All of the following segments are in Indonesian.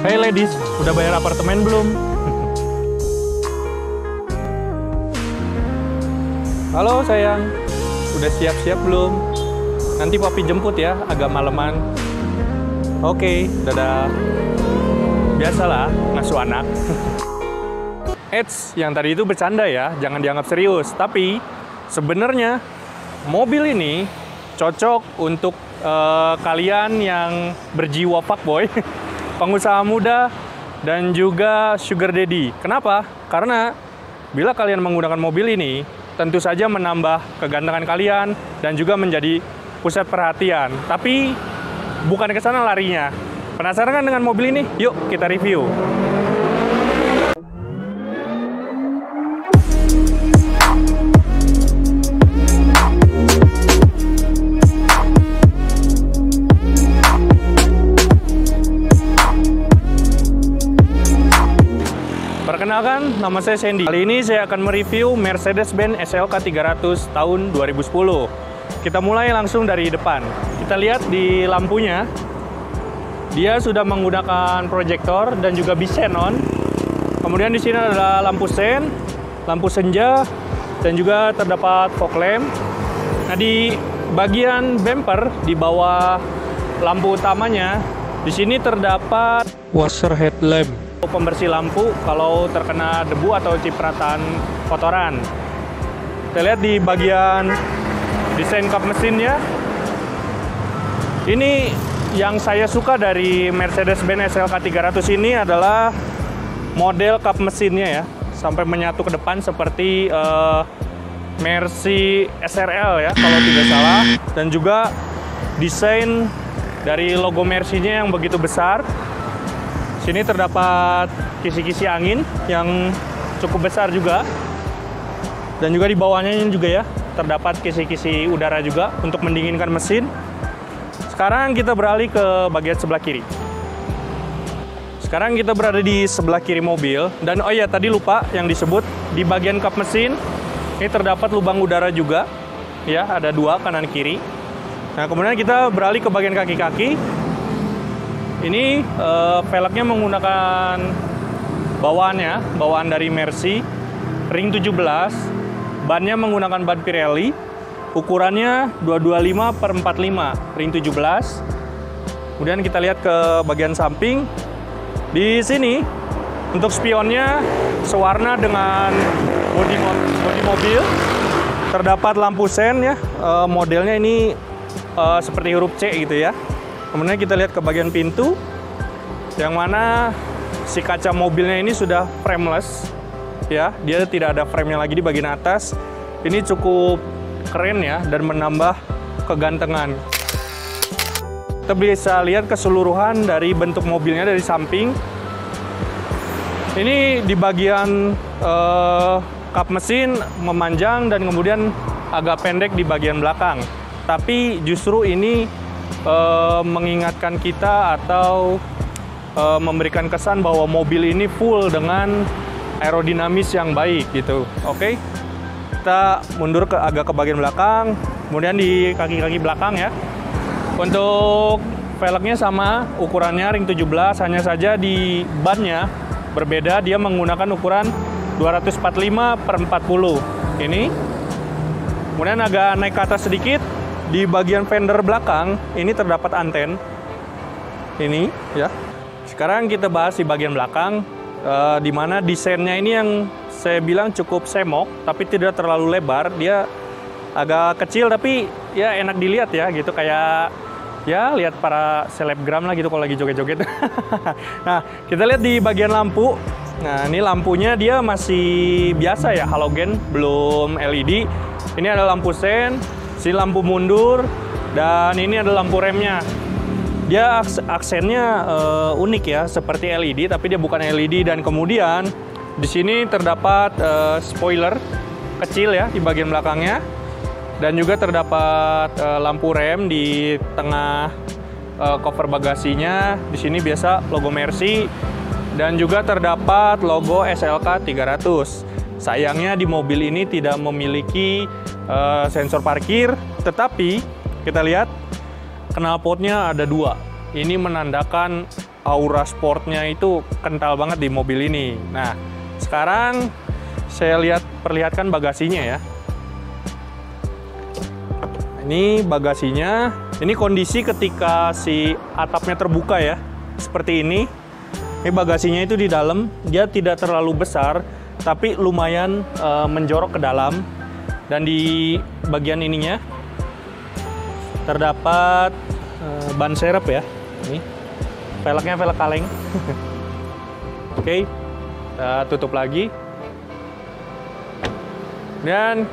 Hey ladies, udah bayar apartemen belum? Halo sayang, udah siap-siap belum? Nanti papi jemput ya, agak maleman. Oke, dadah. Biasalah, ngasuh anak. Eits, yang tadi itu bercanda ya, jangan dianggap serius. Tapi, sebenarnya mobil ini cocok untuk kalian yang berjiwa fuckboy, pengusaha muda, dan juga sugar daddy. Kenapa? Karena bila kalian menggunakan mobil ini, tentu saja menambah kegantengan kalian dan juga menjadi pusat perhatian. Tapi bukan ke sana larinya. Penasaran kan dengan mobil ini? Yuk kita review. Perkenalkan, nama saya Sandy. Kali ini saya akan mereview Mercedes-Benz SLK 300 tahun 2010. Kita mulai langsung dari depan. Kita lihat di lampunya, dia sudah menggunakan proyektor dan juga bisenon. Kemudian di sini ada lampu sen, lampu senja, dan juga terdapat fog lamp. Nah, di bagian bumper di bawah lampu utamanya, di sini terdapat washer headlamp, pembersih lampu kalau terkena debu atau cipratan kotoran. Kita lihat di bagian desain kap mesinnya. Ini yang saya suka dari Mercedes-Benz SLK 300 ini adalah model kap mesinnya ya, sampai menyatu ke depan seperti Mercy SRL ya kalau tidak salah, dan juga desain dari logo Mercy-nya yang begitu besar. Sini terdapat kisi-kisi angin yang cukup besar juga, dan juga di bawahnya ini juga ya terdapat kisi-kisi udara juga untuk mendinginkan mesin. Sekarang kita beralih ke bagian sebelah kiri. Sekarang kita berada di sebelah kiri mobil, dan oh iya tadi lupa yang disebut di bagian kap mesin ini terdapat lubang udara juga ya, ada dua kanan kiri. Nah kemudian kita beralih ke bagian kaki-kaki. Ini velgnya menggunakan bawaan dari Mercy, ring 17, bannya menggunakan ban Pirelli, ukurannya 225/45, ring 17. Kemudian kita lihat ke bagian samping. Di sini untuk spionnya sewarna dengan bodi mobil. Terdapat lampu sen ya, modelnya ini seperti huruf C gitu ya. Kemudian kita lihat ke bagian pintu, yang mana si kaca mobilnya ini sudah frameless ya, dia tidak ada frame-nya lagi di bagian atas. Ini cukup keren ya, dan menambah kegantengan. Kita bisa lihat keseluruhan dari bentuk mobilnya dari samping. Ini di bagian kap mesin memanjang dan kemudian agak pendek di bagian belakang. Tapi justru ini mengingatkan kita atau memberikan kesan bahwa mobil ini full dengan aerodinamis yang baik gitu. Oke, kita mundur agak ke bagian belakang, kemudian di kaki-kaki belakang ya. Untuk velgnya sama, ukurannya ring 17, hanya saja di bannya berbeda, dia menggunakan ukuran 245/40 ini. Kemudian agak naik ke atas sedikit. Di bagian fender belakang ini terdapat anten ini ya. Sekarang kita bahas di bagian belakang, di mana desainnya ini yang saya bilang cukup semok tapi tidak terlalu lebar. Dia agak kecil tapi ya enak dilihat ya gitu, kayak ya lihat para selebgram lah gitu kalau lagi joget-joget. Nah kita lihat di bagian lampu. Nah ini lampunya dia masih biasa ya, halogen, belum LED. Ini ada lampu sen, si lampu mundur, dan ini ada lampu remnya. Dia aksennya unik ya, seperti LED tapi dia bukan LED. Dan kemudian di sini terdapat spoiler kecil ya di bagian belakangnya, dan juga terdapat lampu rem di tengah cover bagasinya. Di sini biasa logo Mercy, dan juga terdapat logo SLK 300. Sayangnya di mobil ini tidak memiliki sensor parkir, tetapi kita lihat knalpotnya ada dua. Ini menandakan aura sportnya itu kental banget di mobil ini. Nah, sekarang saya perlihatkan bagasinya ya. Ini bagasinya. Ini kondisi ketika si atapnya terbuka ya, seperti ini. Ini bagasinya itu di dalam, dia tidak terlalu besar, tapi lumayan menjorok ke dalam. Dan di bagian ininya terdapat ban serep ya. Ini velgnya velg kaleng. Oke, kita tutup lagi. Dan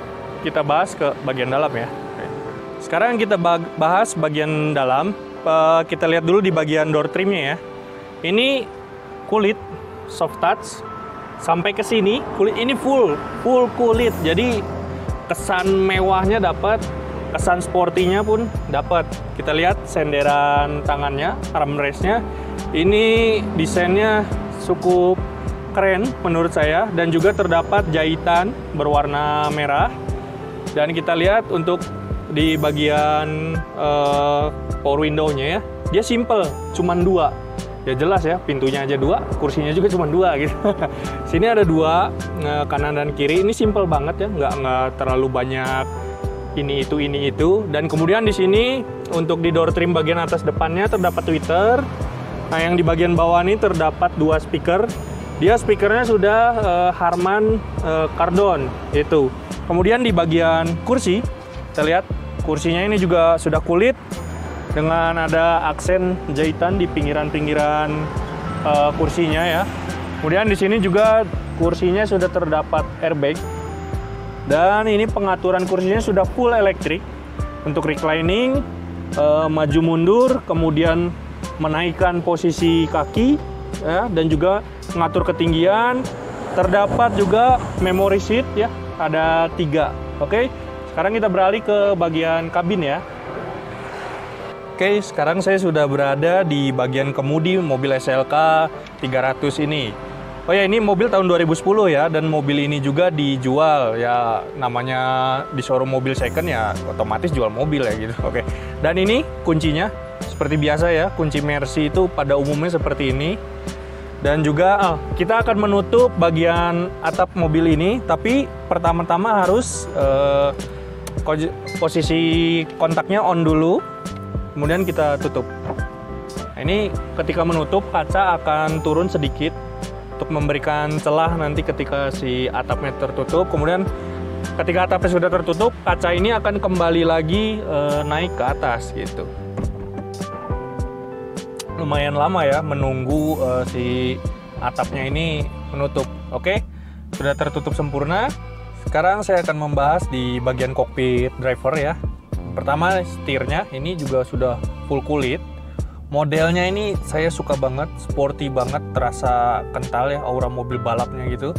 kita bahas ke bagian dalam ya. Sekarang kita bahas bagian dalam. Kita lihat dulu di bagian door trimnya ya. Ini kulit soft touch sampai ke sini. Kulit ini full kulit. Jadi kesan mewahnya dapat, kesan sportinya pun dapat. Kita lihat senderan tangannya, armrestnya. Ini desainnya cukup keren menurut saya, dan juga terdapat jahitan berwarna merah. Dan kita lihat untuk di bagian power window-nya ya, dia simple, cuman 2. Ya jelas ya, pintunya aja 2, kursinya juga cuma 2 gitu. Sini ada 2, kanan dan kiri. Ini simple banget ya, nggak terlalu banyak ini itu. Dan kemudian di sini untuk di door trim bagian atas depannya terdapat tweeter. Nah, yang di bagian bawah ini terdapat 2 speaker. Dia speakernya sudah Harman Kardon itu. Kemudian di bagian kursi, kita lihat kursinya ini juga sudah kulit dengan ada aksen jahitan di pinggiran-pinggiran kursinya ya. Kemudian di sini juga kursinya sudah terdapat airbag. Dan ini pengaturan kursinya sudah full elektrik untuk reclining, maju mundur, kemudian menaikkan posisi kaki ya, dan juga mengatur ketinggian. Terdapat juga memory seat ya, ada 3. Oke, sekarang kita beralih ke bagian kabin ya. Oke, sekarang saya sudah berada di bagian kemudi mobil SLK 300 ini. Oh ya, ini mobil tahun 2010 ya, dan mobil ini juga dijual ya, namanya di showroom mobil second ya, otomatis jual mobil ya gitu. Oke, dan ini kuncinya seperti biasa ya, kunci Mercy itu pada umumnya seperti ini. Dan juga kita akan menutup bagian atap mobil ini, tapi pertama-tama harus posisi kontaknya on dulu, kemudian kita tutup. Nah, ini ketika menutup, kaca akan turun sedikit untuk memberikan celah nanti ketika si atapnya tertutup. Kemudian ketika atapnya sudah tertutup, kaca ini akan kembali lagi naik ke atas gitu. Lumayan lama ya menunggu si atapnya ini menutup. Oke, sudah tertutup sempurna. Sekarang saya akan membahas di bagian kokpit driver ya. Pertama, setirnya ini juga sudah full kulit. Modelnya ini saya suka banget, sporty banget, terasa kental ya, aura mobil balapnya gitu.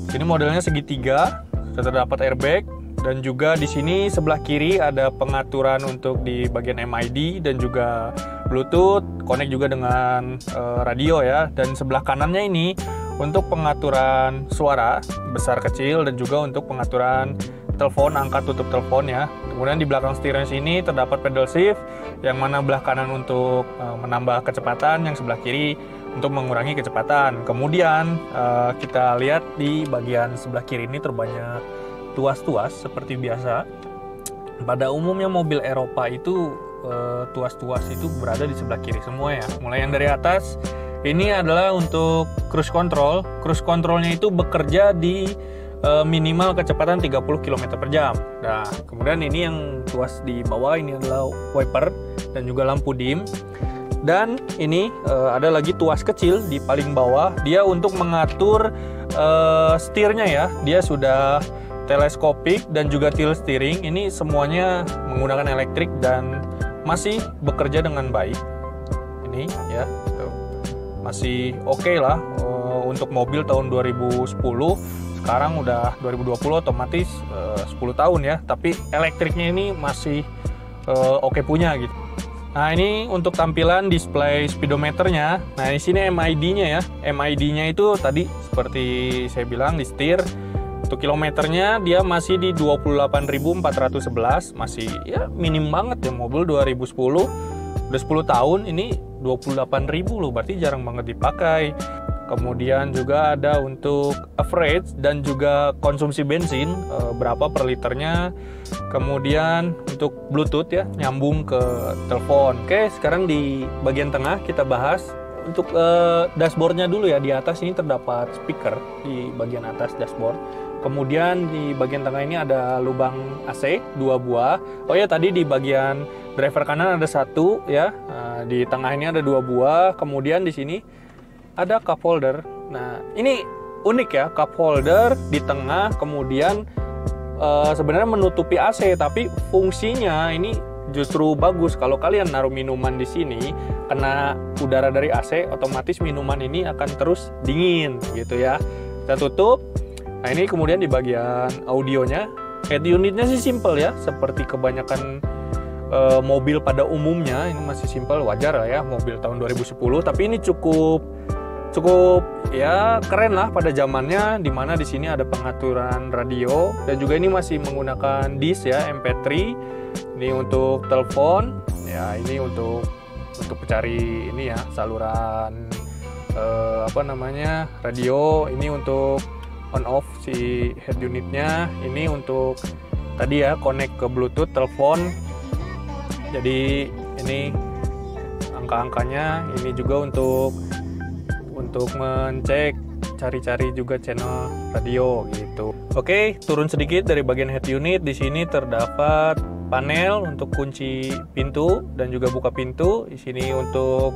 Ini modelnya segitiga, sudah terdapat airbag, dan juga di sini sebelah kiri ada pengaturan untuk di bagian MID dan juga Bluetooth, connect juga dengan radio ya. Dan sebelah kanannya ini untuk pengaturan suara besar kecil dan juga untuk pengaturan telepon, angkat tutup telepon ya. Kemudian di belakang setirnya sini terdapat pedal shift, yang mana belah kanan untuk menambah kecepatan, yang sebelah kiri untuk mengurangi kecepatan. Kemudian kita lihat di bagian sebelah kiri ini terbanyak tuas-tuas seperti biasa. Pada umumnya mobil Eropa itu tuas-tuas itu berada di sebelah kiri semua ya. Mulai yang dari atas, ini adalah untuk cruise control. Cruise controlnya itu bekerja di minimal kecepatan 30 km per jam. Nah, kemudian ini yang tuas di bawah ini adalah wiper dan juga lampu dim. Dan ini ada lagi tuas kecil di paling bawah. Dia untuk mengatur setirnya ya. Dia sudah teleskopik dan juga tilt steering. Ini semuanya menggunakan elektrik dan masih bekerja dengan baik. Ini ya, masih oke lah untuk mobil tahun 2010. Sekarang udah 2020, otomatis 10 tahun ya, tapi elektriknya ini masih oke punya gitu. Nah, ini untuk tampilan display speedometernya. Nah, di sini MID-nya ya. MID-nya itu tadi seperti saya bilang di setir. Untuk kilometernya dia masih di 28.411, masih ya minim banget ya, mobil 2010. Udah 10 tahun, ini 28.000 loh, berarti jarang banget dipakai. Kemudian juga ada untuk average dan juga konsumsi bensin berapa per liternya. Kemudian untuk Bluetooth ya, nyambung ke telepon. Oke, sekarang di bagian tengah kita bahas untuk dashboardnya dulu ya. Di atas ini terdapat speaker di bagian atas dashboard. Kemudian di bagian tengah ini ada lubang AC 2 buah. Oh ya, tadi di bagian driver kanan ada 1 ya. Di tengah ini ada 2 buah. Kemudian di sini ada cup holder. Nah, ini unik ya, cup holder di tengah, kemudian sebenarnya menutupi AC, tapi fungsinya ini justru bagus. Kalau kalian naruh minuman di sini, kena udara dari AC, otomatis minuman ini akan terus dingin gitu ya. Kita tutup. Nah, ini kemudian di bagian audionya, head unitnya sih simple ya, seperti kebanyakan mobil pada umumnya. Ini masih simple, wajar lah ya, mobil tahun 2010, tapi ini cukup ya keren lah pada zamannya, dimana di sini ada pengaturan radio dan juga ini masih menggunakan disk ya, MP3. Ini untuk telepon ya, ini untuk mencari ini ya, saluran radio. Ini untuk on off si head unitnya. Ini untuk tadi ya, connect ke Bluetooth telepon. Jadi ini angka-angkanya. Ini juga untuk mencek, cari-cari juga channel radio gitu. Oke, turun sedikit dari bagian head unit. Di sini terdapat panel untuk kunci pintu dan juga buka pintu. Di sini untuk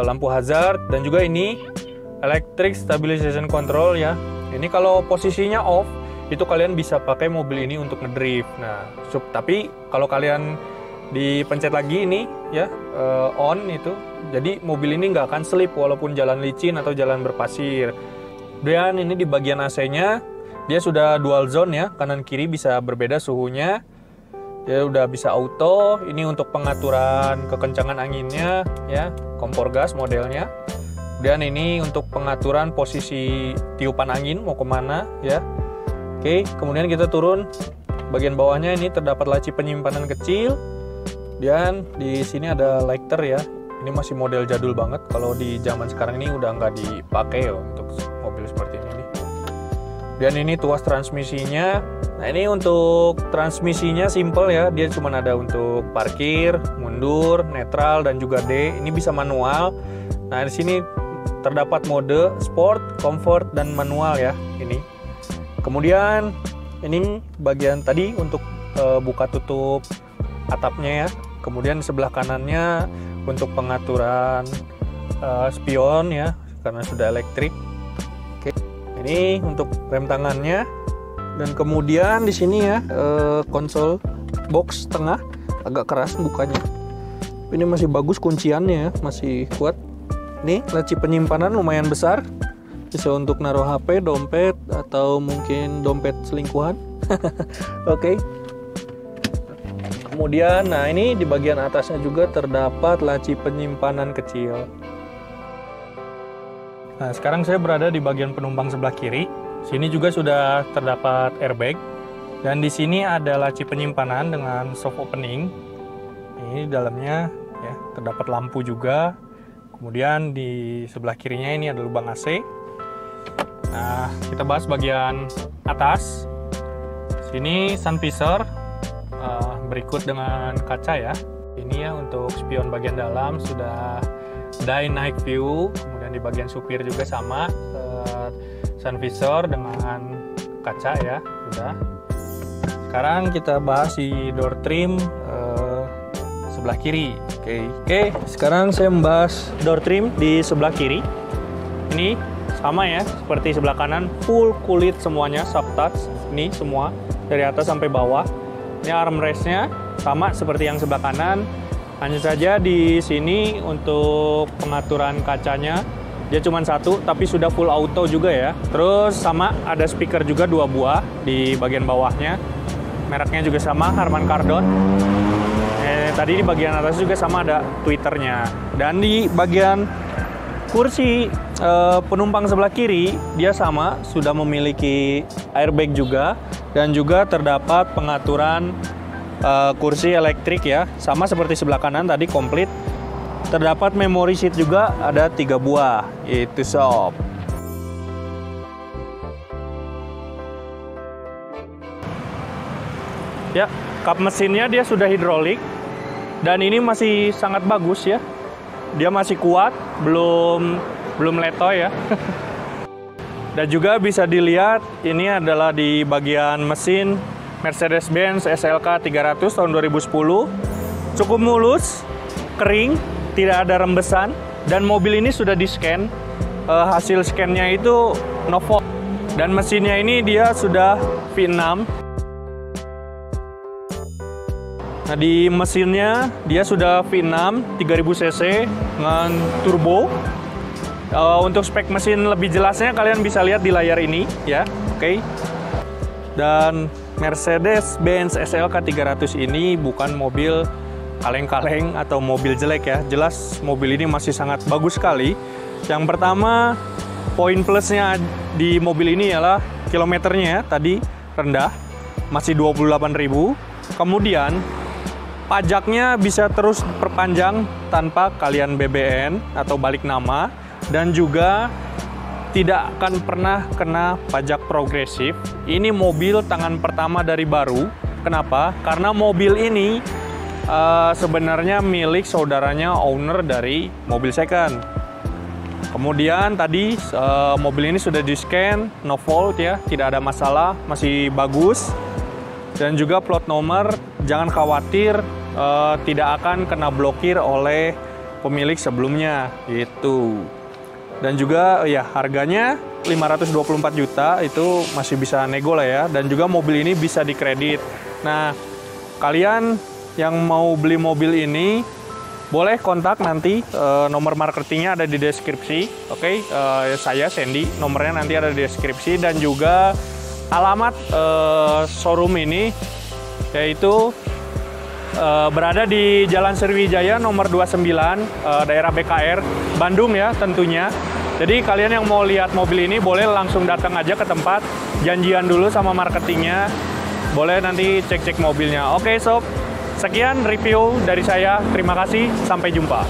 lampu hazard dan juga ini electric stabilization control ya. Ini kalau posisinya off, itu kalian bisa pakai mobil ini untuk ngedrift. Nah, tapi kalau kalian dipencet lagi ini ya, on itu, jadi mobil ini nggak akan slip walaupun jalan licin atau jalan berpasir. Dan ini di bagian AC-nya dia sudah dual zone ya, kanan kiri bisa berbeda suhunya. Dia udah bisa auto. Ini untuk pengaturan kekencangan anginnya ya, kompor gas modelnya. Dan ini untuk pengaturan posisi tiupan angin mau kemana ya. Oke, kemudian kita turun bagian bawahnya. Ini terdapat laci penyimpanan kecil. Dan di sini ada lighter ya. Ini masih model jadul banget. Kalau di zaman sekarang ini udah nggak dipakai ya untuk mobil seperti ini. Dan ini tuas transmisinya. Nah, ini untuk transmisinya simple ya. Dia cuma ada untuk parkir, mundur, netral, dan juga D. Ini bisa manual. Nah, di sini terdapat mode sport, comfort, dan manual ya. Ini. Kemudian ini bagian tadi untuk buka tutup atapnya ya. Kemudian sebelah kanannya untuk pengaturan spion ya, karena sudah elektrik. Oke. Ini untuk rem tangannya. Dan kemudian di sini ya, konsol box tengah agak keras bukanya. Ini masih bagus kunciannya ya, masih kuat. Ini laci penyimpanan lumayan besar. Bisa untuk naruh HP, dompet, atau mungkin dompet selingkuhan. Oke. Kemudian, nah ini di bagian atasnya juga terdapat laci penyimpanan kecil. Nah, sekarang saya berada di bagian penumpang sebelah kiri. Sini juga sudah terdapat airbag. Dan di sini ada laci penyimpanan dengan soft opening. Ini di dalamnya ya, terdapat lampu juga. Kemudian di sebelah kirinya ini ada lubang AC. Nah, kita bahas bagian atas. Sini sun visor. Berikut dengan kaca ya. Ini ya untuk spion bagian dalam sudah day night view. Kemudian di bagian supir juga sama, sun visor dengan kaca ya sudah. Sekarang kita bahas di door trim sebelah kiri. Oke, sekarang saya membahas door trim di sebelah kiri. Ini sama ya seperti sebelah kanan, full kulit semuanya, soft touch. Ini semua dari atas sampai bawah. Ini armrestnya sama seperti yang sebelah kanan. Hanya saja di sini untuk pengaturan kacanya dia cuma satu, tapi sudah full auto juga ya. Terus sama ada speaker juga 2 buah di bagian bawahnya. Mereknya juga sama, Harman Kardon. Tadi di bagian atas juga sama ada Twitternya. Dan di bagian kursi penumpang sebelah kiri dia sama, sudah memiliki airbag juga. Dan juga terdapat pengaturan kursi elektrik ya, sama seperti sebelah kanan tadi komplit. Terdapat memory seat juga, ada 3 buah. Itu sob. Ya, kap mesinnya dia sudah hidrolik. Dan ini masih sangat bagus ya. Dia masih kuat, belum letoy ya. Dan juga bisa dilihat ini adalah di bagian mesin Mercedes-Benz SLK 300 tahun 2010. Cukup mulus, kering, tidak ada rembesan, dan mobil ini sudah di-scan. Hasil scan-nya itu no fault. Dan mesinnya ini dia sudah V6. Nah, di mesinnya dia sudah V6 3000 cc dengan turbo. Untuk spek mesin lebih jelasnya kalian bisa lihat di layar ini ya. Oke. Dan Mercedes-Benz SLK 300 ini bukan mobil kaleng-kaleng atau mobil jelek ya. Jelas mobil ini masih sangat bagus sekali. Yang pertama, poin plusnya di mobil ini ialah kilometernya tadi rendah, masih 28.000. Kemudian pajaknya bisa terus perpanjang tanpa kalian BBN atau balik nama. Dan juga tidak akan pernah kena pajak progresif. Ini mobil tangan pertama dari baru. Kenapa? Karena mobil ini sebenarnya milik saudaranya owner dari mobil second. Kemudian tadi mobil ini sudah di-scan, no fault ya, tidak ada masalah, masih bagus. Dan juga plat nomor, jangan khawatir tidak akan kena blokir oleh pemilik sebelumnya gitu. Dan juga ya harganya 524 juta itu masih bisa nego lah ya. Dan juga mobil ini bisa dikredit. Nah, kalian yang mau beli mobil ini boleh kontak nanti, nomor marketingnya ada di deskripsi. Oke, saya Sandy, nomornya nanti ada di deskripsi. Dan juga alamat showroom ini yaitu berada di Jalan Sriwijaya nomor 29, daerah BKR, Bandung ya tentunya. Jadi kalian yang mau lihat mobil ini boleh langsung datang aja ke tempat, janjian dulu sama marketingnya, boleh nanti cek-cek mobilnya. Oke sob, sekian review dari saya, terima kasih, sampai jumpa.